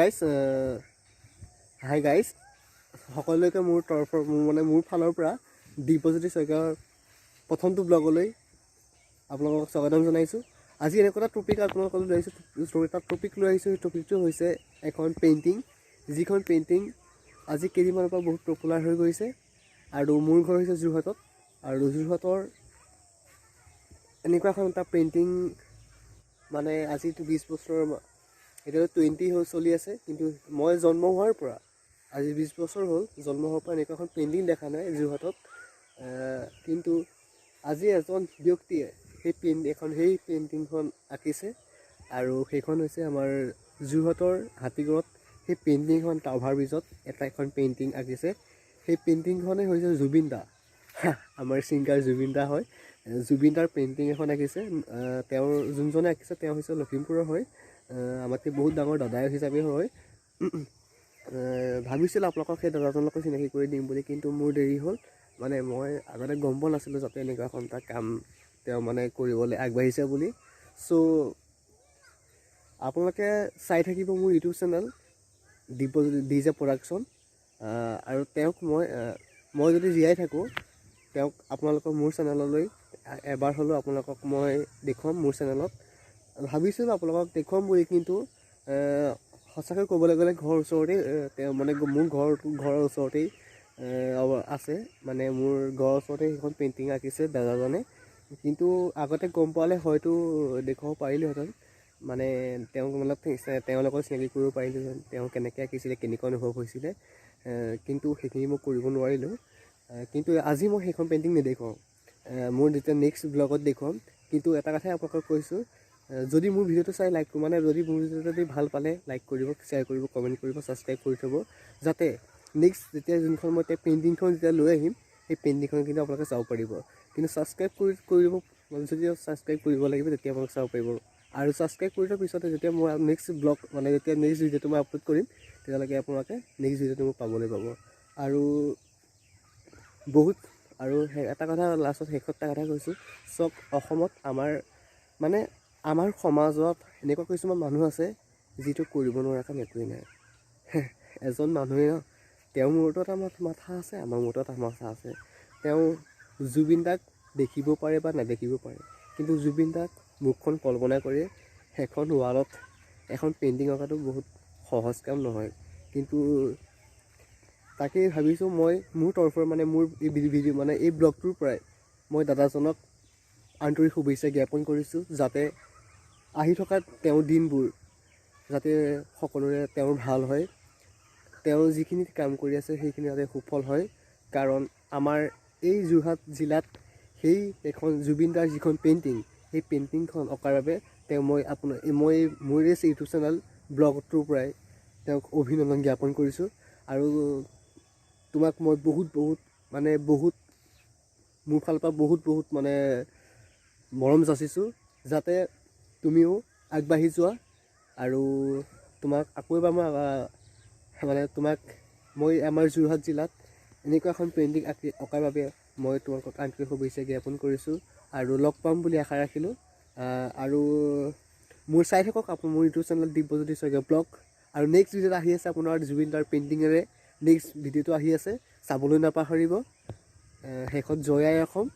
Guys hi guys সকলোকে মোৰ তৰফৰ মোৰ ফালৰ পৰা দীপজ্যোতি শইকীয়াৰ প্ৰথমটো ব্লগলৈ আপোনালোকক স্বাগতম জনাইছোঁ। আজি এনেকুৱা এটা টপিক আপোনালোকলৈ লৈ আহিছোঁ, এটা টপিক লৈ আহিছোঁ। সেই টপিকটো হৈছে এখন পেইণ্টিং, যিখন পেইণ্টিং আজি কেইদিনমানৰ পৰা বহুত পপুলাৰ হৈ গৈছে। আৰু মোৰ ঘৰ হৈছে যোৰহাটত, আৰু যোৰহাটৰ এনেকুৱা এখন এটা পেইণ্টিং মানে আজিতো 20 বছৰ, এতিয়াতো 20 চলি আছে, কিন্তু মই জন্ম হোৱাৰ পৰা আজি 20 বছৰ হ'ল। জন্ম হোৱাৰ পৰা এনেকুৱা এখন পেইণ্টিং দেখা নাই যোৰহাটত। কিন্তু আজি এজন ব্যক্তিয়ে সেই পেইণ্টিংখন আঁকিছে, আৰু সেইখন হৈছে আমাৰ যোৰহাটৰ হাতীগড়ত। সেই পেইণ্টিংখন এটা অভাৰব্ৰিজত এখন পেইণ্টিং আঁকিছে। সেই পেইণ্টিংখনেই হৈছে জুবিন দা, আমাৰ ছিংগাৰ জুবিন দা হয়। জুবিন দাৰ পেইণ্টিং এখন আঁকিছে। তেওঁৰ যোনজনে আঁকিছে তেওঁ হৈছে লখিমপুৰৰ হয়, আমাতকৈ বহুত ডাঙৰ দাদাই হিচাপে হয়। ভাবিছিলোঁ আপোনালোকক সেই দাদাজনৰ লগত চিনাকি কৰি দিম বুলি, কিন্তু মোৰ দেৰি হ'ল। মানে মই আগতে গম পোৱা নাছিলোঁ যাতে এনেকুৱা এখন এটা কাম তেওঁ মানে কৰিবলৈ আগবাঢ়িছে বুলি। চ' আপোনালোকে চাই থাকিব মোৰ ইউটিউব চেনেল DJ প্ৰডাকশ্যন। আৰু তেওঁক মই যদি জীয়াই থাকোঁ, তেওঁক আপোনালোকক মোৰ চেনেললৈ এবাৰ হ'লেও আপোনালোকক মই দেখুৱাম মোৰ চেনেলত। ভাবিছিলোঁ আপোনালোকক দেখুৱাম বুলি, কিন্তু সঁচাকৈ ক'বলৈ গ'লে ঘৰৰ ওচৰতেই তেওঁ মানে মোৰ ঘৰৰ ওচৰতেই আছে। মানে মোৰ ঘৰৰ ওচৰতে সেইখন পেইণ্টিং আঁকিছে দাদাজনে। কিন্তু আগতে গম পোৱালে হয়তো দেখুৱাব পাৰিলোহেঁতেন, মানে তেওঁৰ লগত চিনাকি কৰিব পাৰিলোহেঁতেন, তেওঁ কেনেকৈ আঁকিছিলে, কেনেকুৱা অনুভৱ হৈছিলে। কিন্তু সেইখিনি মই কৰিব নোৱাৰিলোঁ। কিন্তু আজি মই সেইখন পেইণ্টিং নেদেখুৱাওঁ, মোৰ যেতিয়া নেক্সট ব্লগত দেখুৱাম। কিন্তু এটা কথাই আপোনালোকক কৈছোঁ, যদি মোৰ ভিডিঅ'টো চাই যদি মোৰ ভিডিঅ'টো যদি ভাল পালে লাইক কৰিব, শ্বেয়াৰ কৰিব, কমেণ্ট কৰিব, ছাবস্ক্ৰাইব কৰি থ'ব, যাতে নেক্সট যেতিয়া যোনখন মই পেইণ্টিংখন যেতিয়া লৈ আহিম, সেই পেইণ্টিংখন কিন্তু আপোনালোকে চাব পাৰিব। কিন্তু ছাবস্ক্ৰাইব কৰিব, যদি ছাবস্ক্ৰাইব কৰিব লাগিব তেতিয়া আপোনালোকে চাব পাৰিব। আৰু ছাবস্ক্ৰাইব কৰি থোৱাৰ পিছতে যেতিয়া মই নেক্সট ব্লগ যেতিয়া নেক্সট ভিডিঅ'টো মই আপলোড কৰিম, তেতিয়ালৈকে আপোনালোকে নেক্সট ভিডিঅ'টো মোক পাবলৈ পাব। আৰু এটা কথা লাষ্টত শেষত এটা কথা কৈছোঁ, চব অসমত আমাৰ সমাজত এনেকুৱা কিছুমান মানুহ আছে যিটো কৰিব নোৱাৰা কাম একোৱেই নাই। এজন মানুহে তেওঁৰ মূৰতো এটা মাথা আছে, আমাৰ মূৰতো এটা মাথা আছে। তেওঁ জুবিন দাক দেখিব পাৰে বা নেদেখিব পাৰে, কিন্তু জুবিন দাক মুখখন কল্পনা কৰি এখন ৱালত এখন পেইণ্টিং অঁকাটো বহুত সহজ কাম নহয়। কিন্তু তাকেই ভাবিছোঁ মই মোৰ তৰফৰ মোৰ এই ব্লগটোৰ পৰাই মই দাদাজনক আন্তৰিক শুভেচ্ছা জ্ঞাপন কৰিছোঁ, যাতে আহি থকা তেওঁৰ দিনবোৰ যাতে সকলোৰে তেওঁৰ ভাল হয়, তেওঁ যিখিনি কাম কৰি আছে সেইখিনি যাতে সুফল হয়। কাৰণ আমাৰ এই যোৰহাট জিলাত এখন জুবিন দাৰ যিখন পেইণ্টিং, সেই পেইণ্টিংখন অঁকাৰ বাবে মই মোৰ এই ইউটিউব চেনেল ব্লগটোৰ পৰাই তেওঁক অভিনন্দন জ্ঞাপন কৰিছোঁ। আৰু তোমাক মই বহুত মোৰ ফালৰ পৰা বহুত মৰম যাচিছোঁ, যাতে তুমিও আগবাঢ়ি যোৱা। আৰু তোমাক আকৌ এবাৰ মই আমাৰ যোৰহাট জিলাত এনেকুৱা এখন পেইণ্টিং অঁকাৰ বাবে মই তোমালোকক আন্তৰিক শুভেচ্ছা জ্ঞাপন কৰিছোঁ, আৰু লগ পাম বুলি আশা ৰাখিলোঁ। আৰু মোৰ চাই থাকক মোৰ YouTube channel Dipjyoti Saikia blog. আৰু নেক্সট ভিডিঅ'ত আহি আছে আপোনাৰ জুবিন দাৰ পেইণ্টিঙেৰে নেক্সট ভিডিঅ'টো আহি আছে, চাবলৈ নাপাহৰিব। শেষত জয় আই অসম।